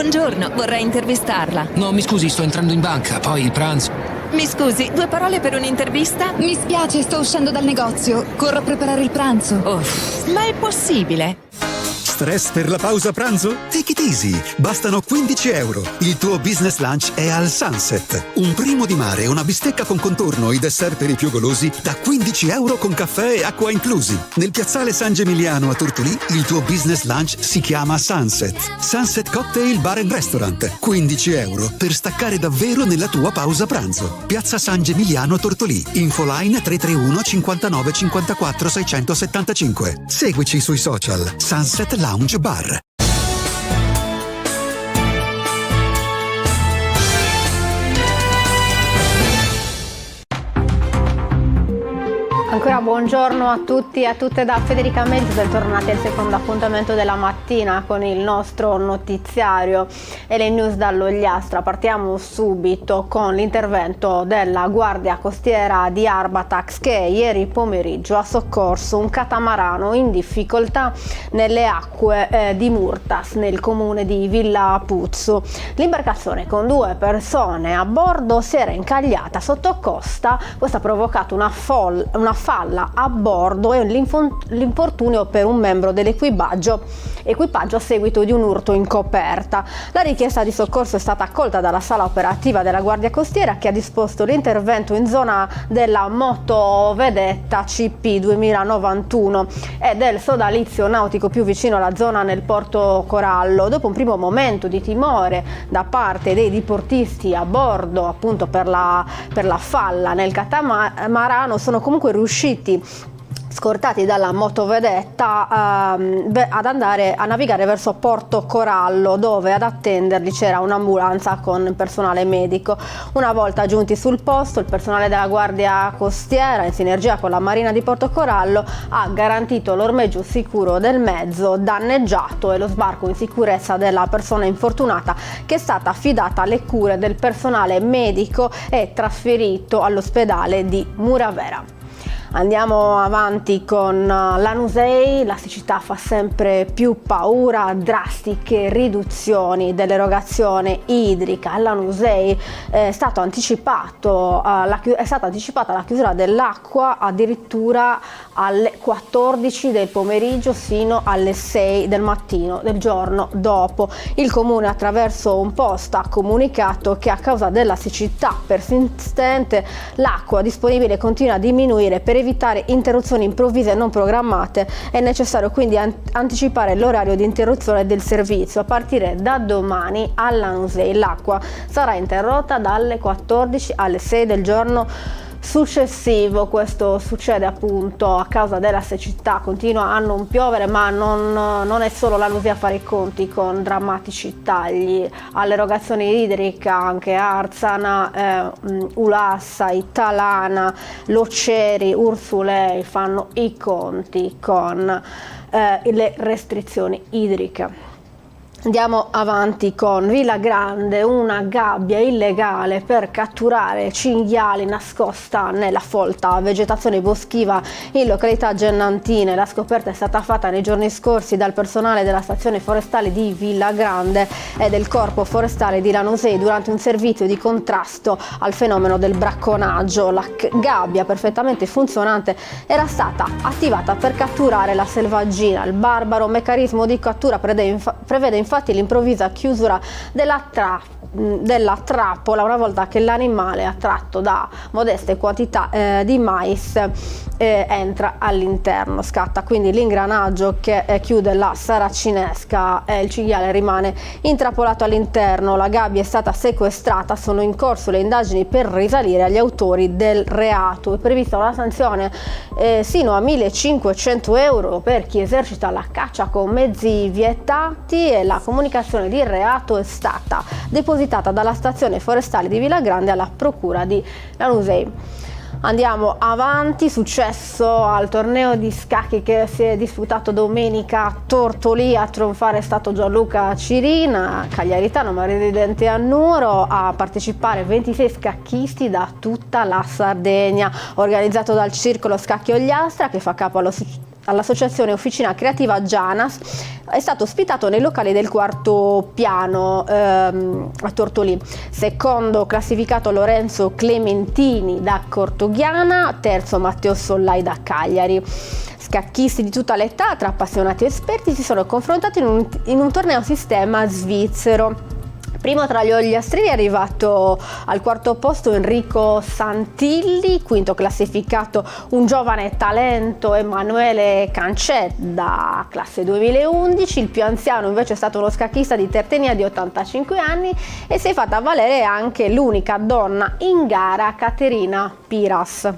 Buongiorno, vorrei intervistarla. No, mi scusi, sto entrando in banca, poi il pranzo. Mi scusi, 2 parole per un'intervista? Mi spiace, sto uscendo dal negozio. Corro a preparare il pranzo. Ma è possibile? Stress per la pausa pranzo? Take it easy, bastano 15 euro. Il tuo business lunch è al Sunset. Un primo di mare, una bistecca con contorno, i dessert per i più golosi da 15 euro con caffè e acqua inclusi. Nel piazzale San Gimigliano a Tortolì il tuo business lunch si chiama Sunset. Sunset Cocktail Bar and Restaurant. 15 euro per staccare davvero nella tua pausa pranzo. Piazza San Gimigliano Tortolì. Infoline 331 59 54 675. Seguici sui social. Sunset Lounge Bar. Ancora buongiorno a tutti e a tutte da Federica Melzi, bentornati al secondo appuntamento della mattina con il nostro notiziario e le news dall'Ogliastra. Partiamo subito con l'intervento della Guardia Costiera di Arbatax che ieri pomeriggio ha soccorso un catamarano in difficoltà nelle acque di Murtas nel comune di Villa Puzzu. L'imbarcazione con 2 persone a bordo si era incagliata sotto costa, questo ha provocato una falla a bordo e l'infortunio per un membro dell'equipaggio a seguito di un urto in coperta. La richiesta di soccorso è stata accolta dalla sala operativa della Guardia Costiera che ha disposto l'intervento in zona della motovedetta CP 2091 e del sodalizio nautico più vicino alla zona nel Porto Corallo. Dopo un primo momento di timore da parte dei diportisti a bordo appunto per la falla nel catamarano, sono comunque riusciti, scortati dalla motovedetta, ad andare a navigare verso Porto Corallo, dove ad attenderli c'era un'ambulanza con personale medico. Una volta giunti sul posto, il personale della Guardia Costiera, in sinergia con la Marina di Porto Corallo, ha garantito l'ormeggio sicuro del mezzo danneggiato e lo sbarco in sicurezza della persona infortunata, che è stata affidata alle cure del personale medico e trasferito all'ospedale di Muravera. Andiamo avanti con Lanusei. La siccità fa sempre più paura, drastiche riduzioni dell'erogazione idrica. A Lanusei è stata anticipata la chiusura dell'acqua addirittura alle 14 del pomeriggio sino alle 6 del mattino del giorno dopo. Il comune, attraverso un post, ha comunicato che a causa della siccità persistente l'acqua disponibile continua a diminuire. Per evitare interruzioni improvvise e non programmate è necessario quindi anticipare l'orario di interruzione del servizio. A partire da domani a Lanusei l'acqua sarà interrotta dalle 14 alle 6 del giorno successivo. Questo succede appunto a causa della siccità, continua a non piovere, ma non è solo Lanusei a fare i conti con drammatici tagli all'erogazione idrica. Anche Arzana, Ulassa, Italana, Loceri, Ursulei fanno i conti con le restrizioni idriche. Andiamo avanti con Villa Grande, una gabbia illegale per catturare cinghiali nascosta nella folta vegetazione boschiva in località Gennantine. La scoperta è stata fatta nei giorni scorsi dal personale della stazione forestale di Villa Grande e del corpo forestale di Lanusei durante un servizio di contrasto al fenomeno del bracconaggio. La gabbia, perfettamente funzionante, era stata attivata per catturare la selvaggina. Il barbaro meccanismo di cattura prevede infatti l'improvvisa chiusura della trappola una volta che l'animale, attratto da modeste quantità di mais, entra all'interno. Scatta quindi l'ingranaggio che chiude la saracinesca e il cinghiale rimane intrappolato all'interno. La gabbia è stata sequestrata, sono in corso le indagini per risalire agli autori del reato. È prevista una sanzione sino a 1.500 euro per chi esercita la caccia con mezzi vietati e la comunicazione di reato è stata depositata dalla stazione forestale di Villa Grande alla procura di Lanusei. Andiamo avanti, successo al torneo di scacchi che si è disputato domenica a Tortolì. A trionfare è stato Gianluca Cirina, cagliaritano ma residente a Nuoro. A partecipare 26 scacchisti da tutta la Sardegna, organizzato dal Circolo Scacchi Ogliastra, che fa capo all'associazione Officina Creativa Gianas, è stato ospitato nei locali del quarto piano a Tortolì. Secondo classificato Lorenzo Clementini da Cortoghiana, terzo Matteo Sollai da Cagliari. Scacchisti di tutta l'età, tra appassionati e esperti, si sono confrontati in un torneo sistema svizzero. Primo tra gli ogliastrini è arrivato al quarto posto Enrico Santilli, quinto classificato un giovane talento Emanuele Cancet da classe 2011, il più anziano invece è stato uno scacchista di Tertenia di 85 anni e si è fatta valere anche l'unica donna in gara, Caterina Piras.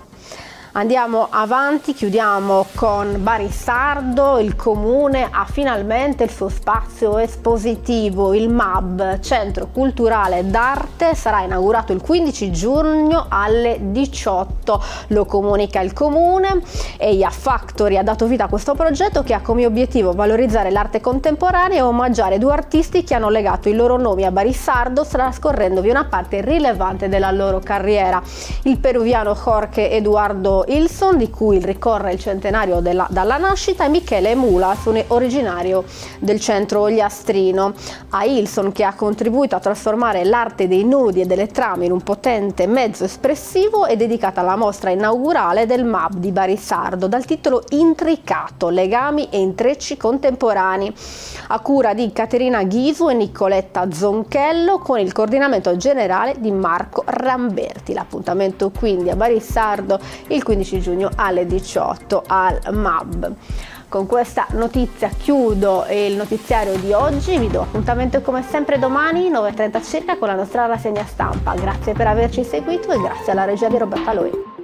Andiamo avanti, chiudiamo con Barisardo. Il comune ha finalmente il suo spazio espositivo, il MAB, Centro Culturale d'Arte, sarà inaugurato il 15 giugno alle 18, lo comunica il comune. EIA Factory ha dato vita a questo progetto che ha come obiettivo valorizzare l'arte contemporanea e omaggiare due artisti che hanno legato i loro nomi a Barisardo, trascorrendovi una parte rilevante della loro carriera. Il peruviano Jorge Eduardo Ilson, di cui ricorre il centenario dalla nascita, e Michele Mulas, originario del centro ogliastrino. A Ilson, che ha contribuito a trasformare l'arte dei nodi e delle trame in un potente mezzo espressivo, è dedicata la mostra inaugurale del MAB di Barisardo dal titolo Intricato, legami e intrecci contemporanei, a cura di Caterina Ghisu e Nicoletta Zonchello, con il coordinamento generale di Marco Ramberti. L'appuntamento quindi a Barisardo il 15 giugno alle 18 al MAB. Con questa notizia chiudo il notiziario di oggi, vi do appuntamento come sempre domani 9:30 circa con la nostra rassegna stampa. Grazie per averci seguito e grazie alla regia di Roberta Loi.